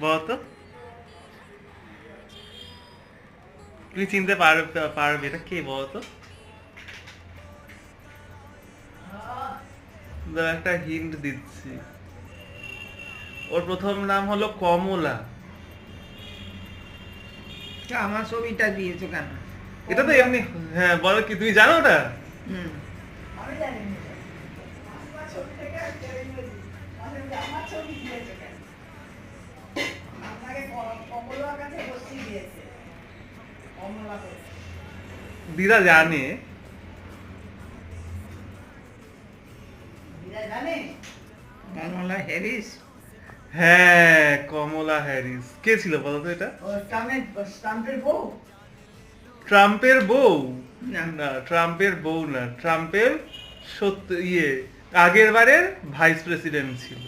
বলতো, তুমি চিনতে পারবে এটা কে বলতো? দাঁড়া, একটা হিন্ট দিচ্ছি। ওর প্রথম নাম হলো কমলা। তা আমার ছবিটা দিয়েছো কেন? এটা তো এমনি। হ্যাঁ, বলো কি, তুমি জানো ওটা? হুম। আমি জানি না। আমার ছবি থেকে আর কেউ ইংরেজি। আমার ছবি দিয়েছে কেন? আপনাকে কমলার কাছে বসিয়ে দিয়েছে। কমলা করে। দিদা জানে। দিদা জানে? কমলা হ্যারিস। হ্যাঁ, কমলা হ্যারিস। কে ছিল বলো তো এটা? ও স্টাম্পের বউ? ট্রাম্পের বউ? না। না, ট্রাম্পের বউ না, ট্রাম্পের আগের বারের ভাইস প্রেসিডেন্ট ছিল।